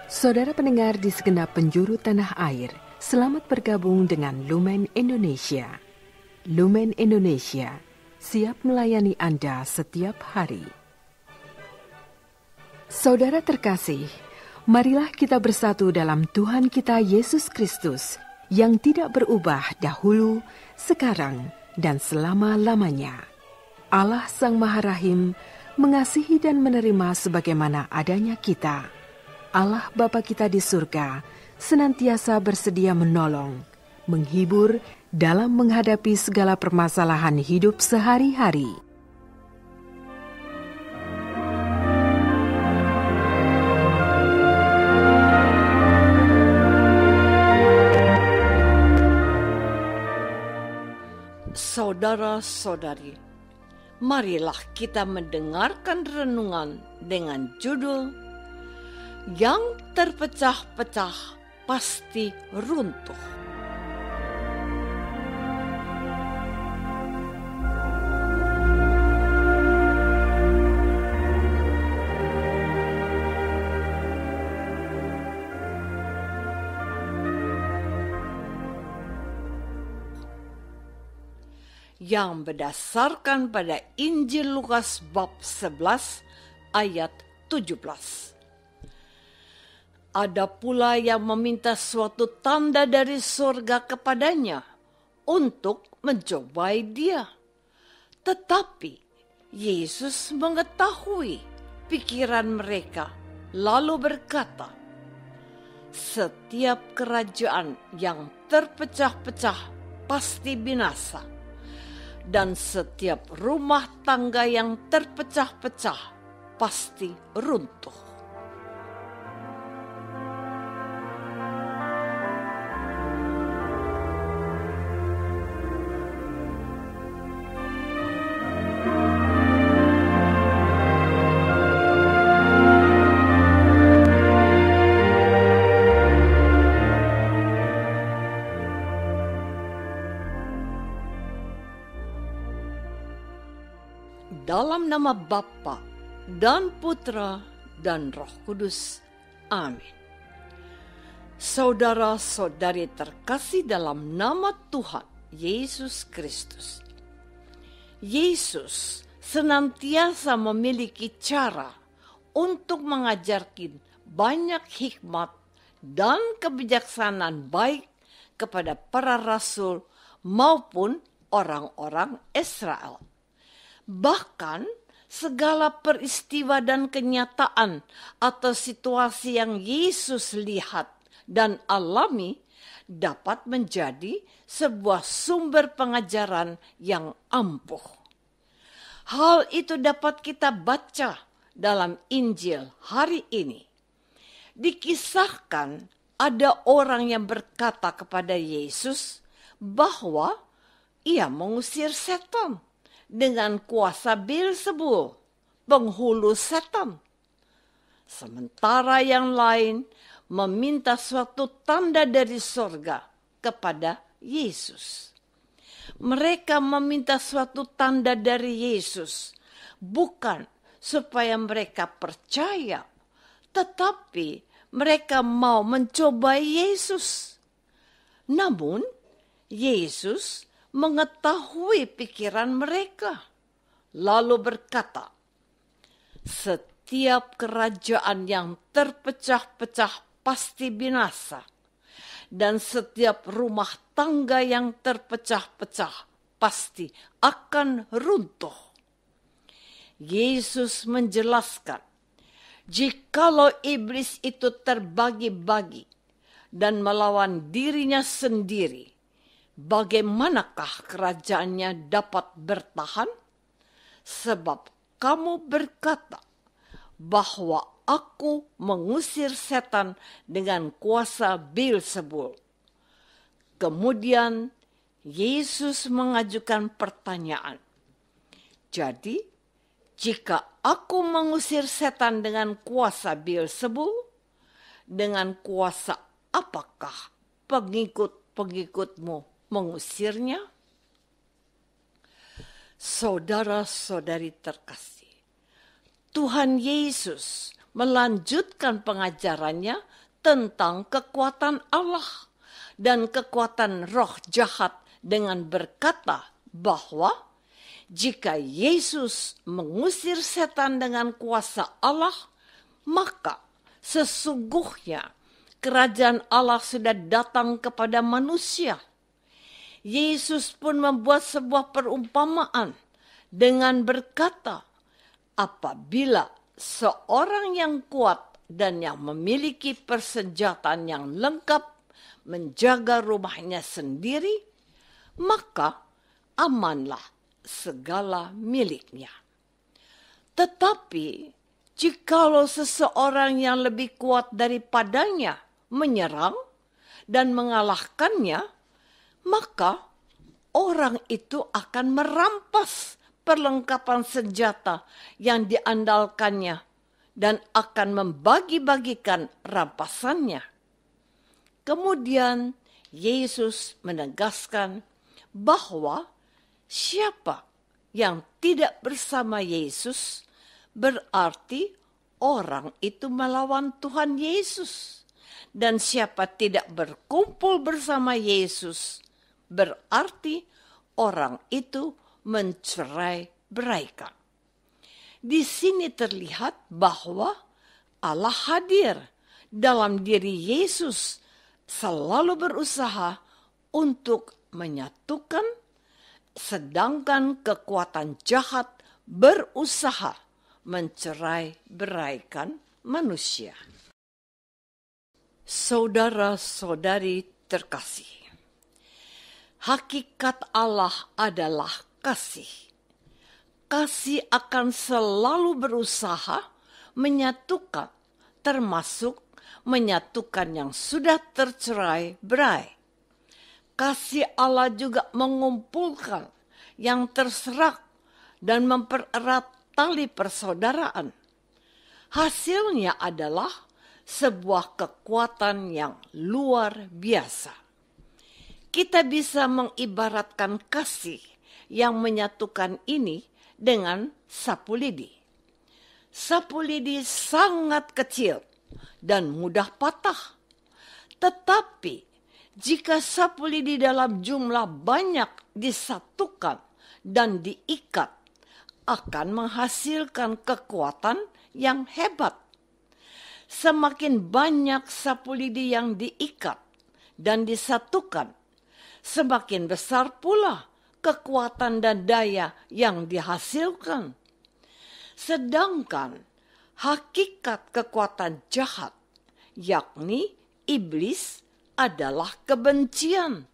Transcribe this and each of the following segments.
Saudara pendengar di segenap penjuru tanah air, selamat bergabung dengan Lumen Indonesia. Lumen Indonesia, siap melayani Anda setiap hari. Saudara terkasih, marilah kita bersatu dalam Tuhan kita Yesus Kristus yang tidak berubah dahulu, sekarang, dan selama-lamanya. Allah Sang Maha Rahim mengasihi dan menerima sebagaimana adanya kita. Allah Bapa kita di surga senantiasa bersedia menolong, menghibur dalam menghadapi segala permasalahan hidup sehari-hari. Saudara-saudari, marilah kita mendengarkan renungan dengan judul Yang terpecah-pecah pasti runtuh. Yang berdasarkan pada Injil Lukas bab 11 ayat 17. Ada pula yang meminta suatu tanda dari surga kepadanya untuk mencobai dia. Tetapi Yesus mengetahui pikiran mereka, lalu berkata, "Setiap kerajaan yang terpecah-pecah pasti binasa, dan setiap rumah tangga yang terpecah-pecah pasti runtuh." Dalam nama Bapa dan Putra dan Roh Kudus. Amin. Saudara-saudari terkasih dalam nama Tuhan Yesus Kristus. Yesus senantiasa memiliki cara untuk mengajarkan banyak hikmat dan kebijaksanaan baik kepada para rasul maupun orang-orang Israel. Bahkan segala peristiwa dan kenyataan atau situasi yang Yesus lihat dan alami dapat menjadi sebuah sumber pengajaran yang ampuh. Hal itu dapat kita baca dalam Injil hari ini. Dikisahkan ada orang yang berkata kepada Yesus bahwa ia mengusir setan dengan kuasa Beelzebul, penghulu setan. Sementara yang lain meminta suatu tanda dari surga kepada Yesus. Mereka meminta suatu tanda dari Yesus, bukan supaya mereka percaya, tetapi mereka mau mencobai Yesus. Namun, Yesus mengetahui pikiran mereka, lalu berkata, "Setiap kerajaan yang terpecah-pecah pasti binasa, dan setiap rumah tangga yang terpecah-pecah pasti akan runtuh." Yesus menjelaskan, jikalau iblis itu terbagi-bagi dan melawan dirinya sendiri, bagaimanakah kerajaannya dapat bertahan? Sebab kamu berkata bahwa aku mengusir setan dengan kuasa Beelzebul. Kemudian Yesus mengajukan pertanyaan. Jadi, jika aku mengusir setan dengan kuasa Beelzebul, dengan kuasa apakah pengikut-pengikutmu mengusirnya? Saudara-saudari terkasih, Tuhan Yesus melanjutkan pengajarannya tentang kekuatan Allah dan kekuatan roh jahat dengan berkata bahwa jika Yesus mengusir setan dengan kuasa Allah, maka sesungguhnya kerajaan Allah sudah datang kepada manusia. Yesus pun membuat sebuah perumpamaan dengan berkata, apabila seorang yang kuat dan yang memiliki persenjataan yang lengkap menjaga rumahnya sendiri, maka amanlah segala miliknya. Tetapi jikalau seseorang yang lebih kuat daripadanya menyerang dan mengalahkannya, maka orang itu akan merampas perlengkapan senjata yang diandalkannya dan akan membagi-bagikan rampasannya. Kemudian Yesus menegaskan bahwa siapa yang tidak bersama Yesus berarti orang itu melawan Tuhan Yesus. Dan siapa tidak berkumpul bersama Yesus berarti orang itu mencerai-beraikan. Di sini terlihat bahwa Allah hadir dalam diri Yesus, selalu berusaha untuk menyatukan, sedangkan kekuatan jahat berusaha mencerai-beraikan manusia. Saudara-saudari terkasih, hakikat Allah adalah kasih. Kasih akan selalu berusaha menyatukan, termasuk menyatukan yang sudah tercerai-berai. Kasih Allah juga mengumpulkan yang terserak dan mempererat tali persaudaraan. Hasilnya adalah sebuah kekuatan yang luar biasa. Kita bisa mengibaratkan kasih yang menyatukan ini dengan sapu lidi. Sapu lidi sangat kecil dan mudah patah. Tetapi jika sapu lidi dalam jumlah banyak disatukan dan diikat, akan menghasilkan kekuatan yang hebat. Semakin banyak sapu lidi yang diikat dan disatukan, semakin besar pula kekuatan dan daya yang dihasilkan. Sedangkan hakikat kekuatan jahat, yakni iblis, adalah kebencian.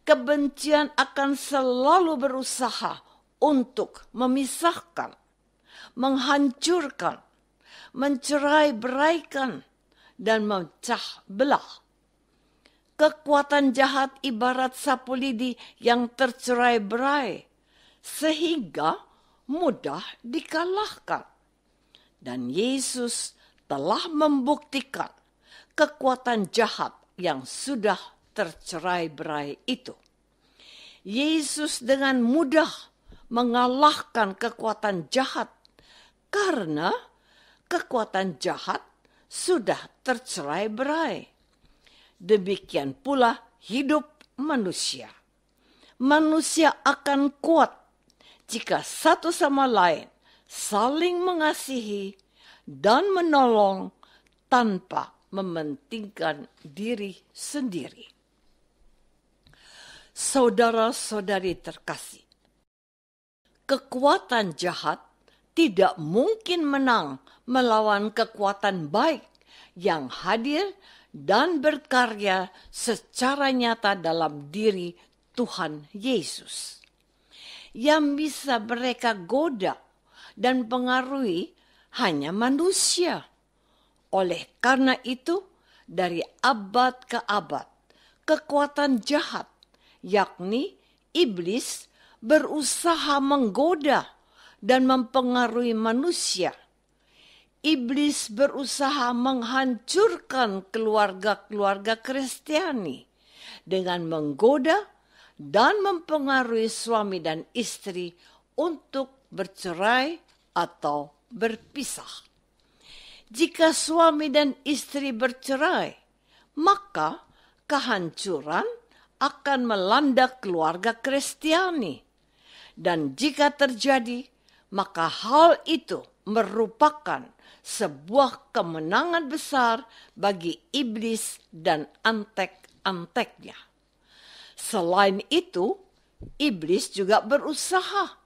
Kebencian akan selalu berusaha untuk memisahkan, menghancurkan, mencerai-beraikan, dan memecah belah. Kekuatan jahat ibarat sapu lidi yang tercerai-berai, sehingga mudah dikalahkan. Dan Yesus telah membuktikan kekuatan jahat yang sudah tercerai-berai itu. Yesus dengan mudah mengalahkan kekuatan jahat karena kekuatan jahat sudah tercerai-berai. Demikian pula hidup manusia. Manusia akan kuat jika satu sama lain saling mengasihi dan menolong tanpa mementingkan diri sendiri. Saudara-saudari terkasih, kekuatan jahat tidak mungkin menang melawan kekuatan baik yang hadir dan berkarya secara nyata dalam diri Tuhan Yesus. Yang bisa mereka goda dan pengaruhi hanya manusia. Oleh karena itu, dari abad ke abad, kekuatan jahat, yakni iblis, berusaha menggoda dan mempengaruhi manusia. Iblis berusaha menghancurkan keluarga-keluarga Kristiani dengan menggoda dan mempengaruhi suami dan istri untuk bercerai atau berpisah. Jika suami dan istri bercerai, maka kehancuran akan melanda keluarga Kristiani. Dan jika terjadi, maka hal itu merupakan sebuah kemenangan besar bagi iblis dan antek-anteknya. Selain itu, iblis juga berusaha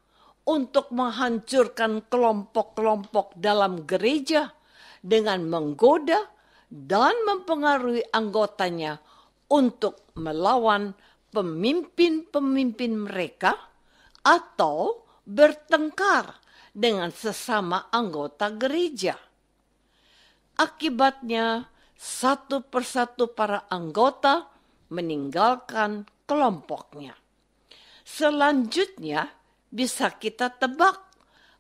untuk menghancurkan kelompok-kelompok dalam gereja dengan menggoda dan mempengaruhi anggotanya untuk melawan pemimpin-pemimpin mereka atau bertengkar dengan sesama anggota gereja. Akibatnya, satu persatu para anggota meninggalkan kelompoknya. Selanjutnya, bisa kita tebak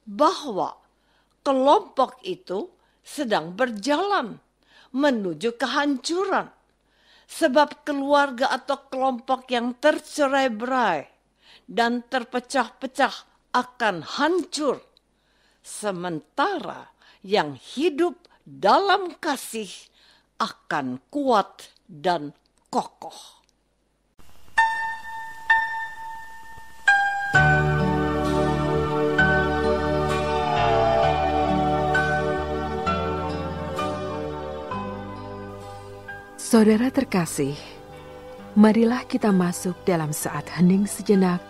bahwa kelompok itu sedang berjalan menuju kehancuran, sebab keluarga atau kelompok yang tercerai-berai dan terpecah-pecah akan hancur, sementara yang hidup dalam kasih akan kuat dan kokoh. Saudara terkasih, marilah kita masuk dalam saat hening sejenak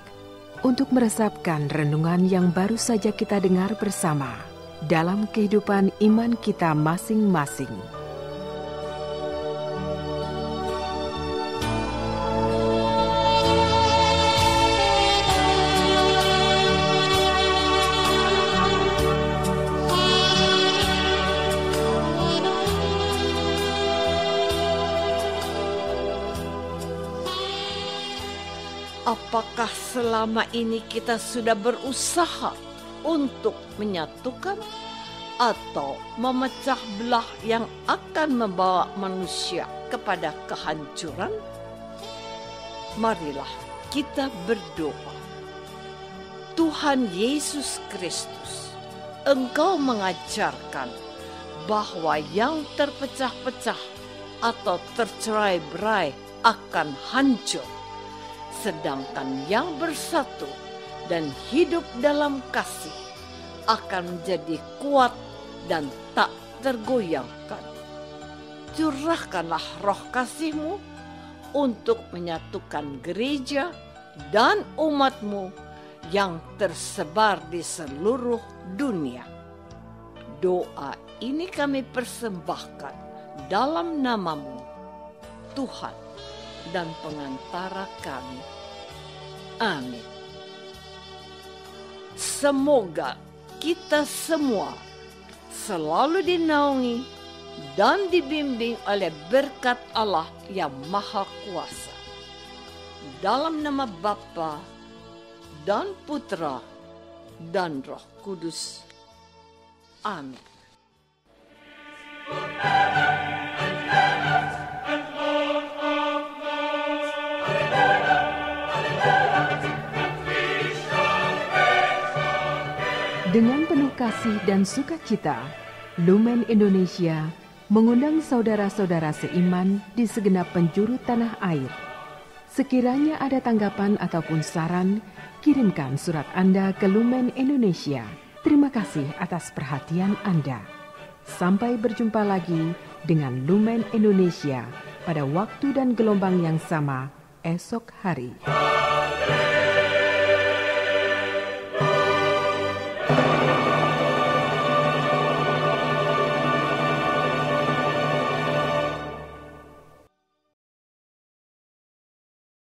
untuk meresapkan renungan yang baru saja kita dengar bersama dalam kehidupan iman kita masing-masing. Apakah selama ini kita sudah berusaha untuk menyatukan atau memecah belah yang akan membawa manusia kepada kehancuran? Marilah kita berdoa. Tuhan Yesus Kristus, Engkau mengajarkan bahwa yang terpecah-pecah atau tercerai-berai akan hancur, sedangkan yang bersatu dan hidup dalam kasih akan menjadi kuat dan tak tergoyahkan. Curahkanlah roh kasih-Mu untuk menyatukan gereja dan umat-Mu yang tersebar di seluruh dunia. Doa ini kami persembahkan dalam nama-Mu, Tuhan dan pengantara kami. Amin. Semoga kita semua selalu dinaungi dan dibimbing oleh berkat Allah yang Maha Kuasa. Dalam nama Bapa dan Putra dan Roh Kudus. Amin. Dengan penuh kasih dan sukacita, Lumen Indonesia mengundang saudara-saudara seiman di segenap penjuru tanah air. Sekiranya ada tanggapan ataupun saran, kirimkan surat Anda ke Lumen Indonesia. Terima kasih atas perhatian Anda. Sampai berjumpa lagi dengan Lumen Indonesia pada waktu dan gelombang yang sama esok hari.